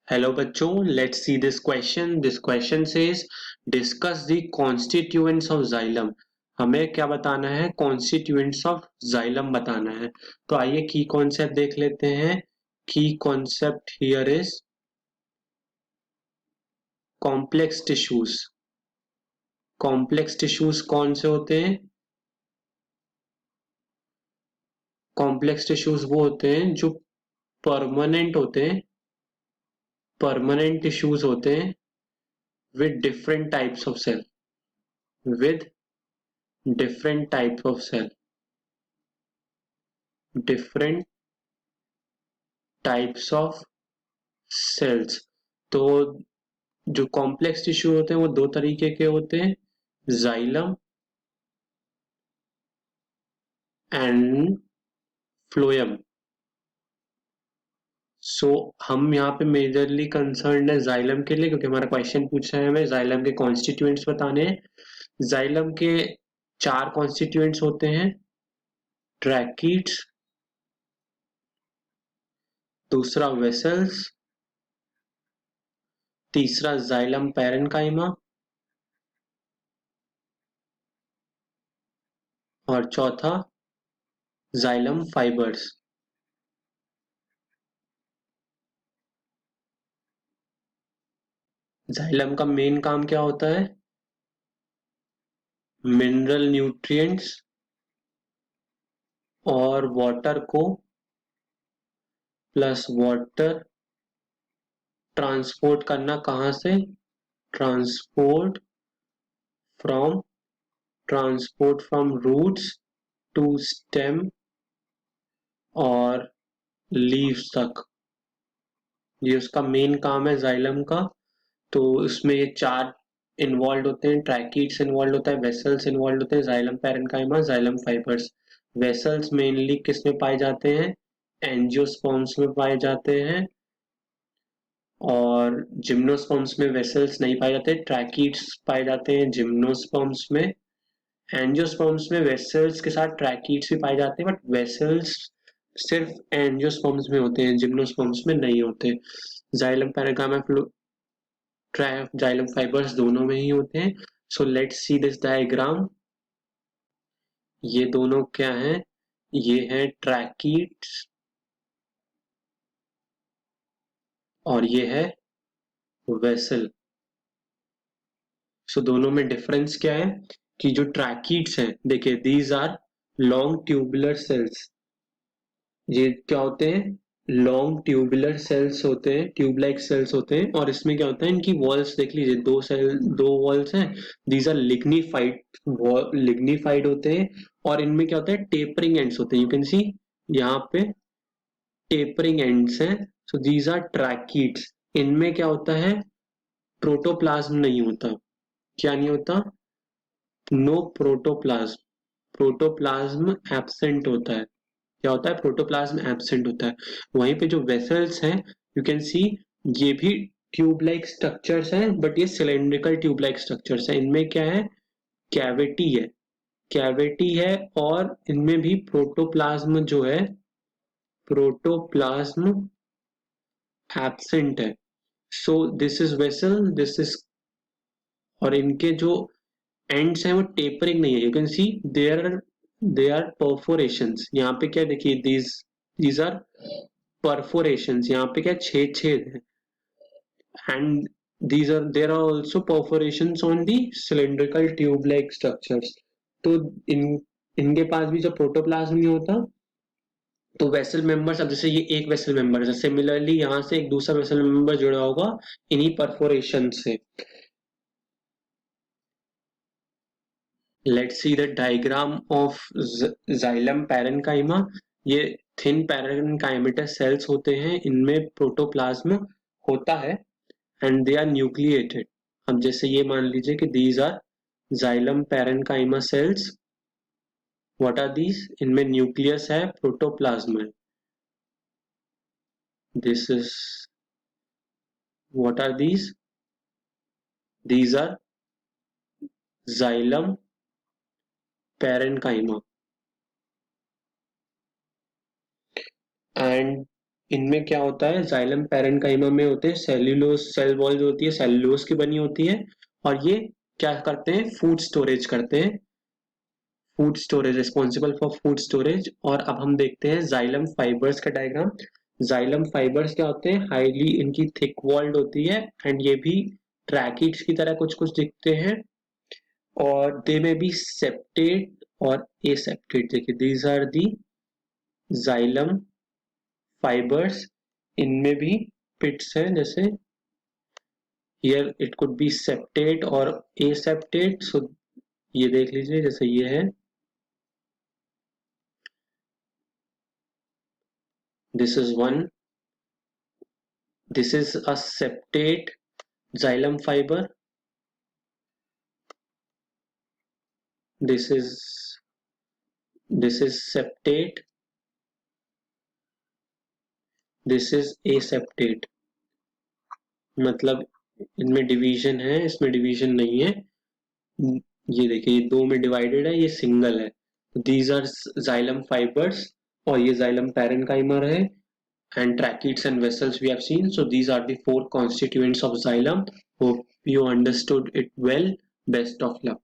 Hello बच्चों, let's see this question. This question says discuss the constituents of xylem. हमें क्या बताना है? Constituents of xylem बताना है. तो आइए की concept देख लेते हैं. Key concept here is complex tissues. Complex tissues कौन से होते हैं? Complex tissues वो होते हैं जो permanent होते हैं. Permanent tissues होते हैं with different types of cell. With different types of cell. Different types of cells. तो जो कॉम्प्लेक्स टिश्यू होते हैं वो दो तरीके के होते हैं, जाइलम एंड फ्लोएम. सो हम यहाँ पे मेजरली कंसर्न है जाइलम के लिए, क्योंकि हमारा क्वेश्चन पूछा है हमें जाइलम के कॉन्स्टिट्यूएंट्स बताने हैं. जाइलम के चार कॉन्स्टिट्यूएंट्स होते हैं, ट्रैकीट्स, दूसरा वेसल्स, तीसरा जाइलम पैरेन्काइमा और चौथा जाइलम फाइबर्स. जाइलम का मेन काम क्या होता है? मिनरल न्यूट्रिएंट्स और वाटर को प्लस वाटर ट्रांसपोर्ट करना. कहाँ से? Transport from transport from roots to stem और लीव्स तक. ये उसका मेन काम है जाइलम का. तो इसमें ये चार इन्वॉल्व होते हैं, ट्रैकीट्स इन्वॉल्व होता है, वेसल्स इन्वॉल्व होते हैं, xylem parenchyma, xylem fibres. Vessels mainly किस में पाए जाते हैं? एंजियोस्पर्म्स में पाए जाते हैं, और जिम्नोस्पर्म्स में वेसल्स नहीं पाए जाते. ट्रैकीट्स पाए जाते हैं जिम्नोस्पर्म्स में. एंजियोस्पर्म्स में वेसल्स के साथ ट्रैकीट्स भी पाए जाते हैं, बट वेसल्स सिर्फ एंजियोस्पर्म्स में होते हैं, जिम्नोस्पर्म्स में नहीं होते. जाइलम पैरेन्काइमा जाइलम फाइबर्स दोनों में ही होते हैं. So let's see this diagram. ये दोनों क्या हैं? ये है ट्रैकीट्स और ये है वेसल. सो दोनों में डिफरेंस क्या है कि जो ट्रैकीट्स हैं, देखिए these are long tubular cells. ये क्या होते हैं? लॉन्ग ट्यूबुलर सेल्स होते हैं, ट्यूब लाइक सेल्स होते हैं. और इसमें क्या होता है, इनकी वॉल्स देख लीजिए, दो वॉल्स हैं. दीज आर लिग्निफाइड होते हैं. और इनमें क्या होता है? टेपरिंग एंड्स होते हैं. यू कैन सी यहाँ पे टेपरिंग एंड्स हैं. So these are tracheids. इनमें क्या होता है? प्रोटोप्लाज्म नहीं होता. क्या नहीं होता? No protoplasm. प्रोटोप्लाज्म एब्सेंट होता है. क्या होता है? प्रोटोप्लाज्म एब्सेंट होता है. वहीं पे जो वेसल्स हैं, यू कैन सी, ये भी ट्यूब लाइक स्ट्रक्चर्स हैं, बट ये सिलेंड्रिकल ट्यूब लाइक स्ट्रक्चर्स हैं. इनमें क्या है? कैविटी है. कैविटी है और इनमें भी प्रोटोप्लाज्म जो है, प्रोटोप्लाज्म एब्सेंट है. So this is vessel, this is, और इनके जो एंड्स हैं वो टेपरिंग नहीं है. You can see they are perforations. यहाँ पे क्या देखिए, दीज आर परफोरेशंस. यहाँ पे क्या छेद छेद है. And there are also perforations on the cylindrical tube like structures. तो इनके पास भी जब प्रोटोप्लाज्म नहीं होता, तो वेसल मेंबर्स, अब जैसे ये एक वेसल मेंबर है, सिमिलरली यहाँ से एक दूसरा वेसल मेंबर जुड़ा होगा इन्हीं परफोरेशन से. Let's see the diagram of xylem parenchyma. ये thin parenchymatous cells होते हैं, इनमें प्रोटोप्लाज्म होता है and they are nucleated. अब जैसे ये मान लीजिए कि these are xylem parenchyma cells. What are these? इनमें न्यूक्लियस है, प्रोटोप्लाज्म है. This is, what are these? These are xylem parenchyma. And इनमें क्या होता है, जाइलम पैरेन्काइमा में होते हैं सेल्यूलोज, सेल वॉल जो होती है सेल्यूलोज की बनी होती है, और ये क्या करते हैं, फूड स्टोरेज करते हैं, food storage, responsible for food storage. और अब हम देखते हैं जाइलम फाइबर्स का डायग्राम। जाइलम फाइबर्स क्या होते हैं, हाईली इनकी थिक वॉल्ड होती है, एंड ये भी ट्रैकिड्स की तरह कुछ कुछ दिखते हैं, और दे में बी सेप्टेट और एसेप्टेट। देखिए these are the xylem fibres, इनमें भी पिट्स हैं, जैसे here it could be septate और एसेप्टेट। सो ये देख लीजिए, जैसे ये है, this is one, this is a septate xylem fiber, this is septate, this is aseptate। मतलब इनमें डिवीजन है, इसमें डिवीजन नहीं है। ये देखिए, ये दो में डिवाइडेड है, ये सिंगल है। दीज आर जाइलम फाइबर्स, और ये जाइलम पैरेन्काइमर है, and tracheids and vessels we have seen. So these are the four constituents of xylem. Hope you understood it well. Best of luck.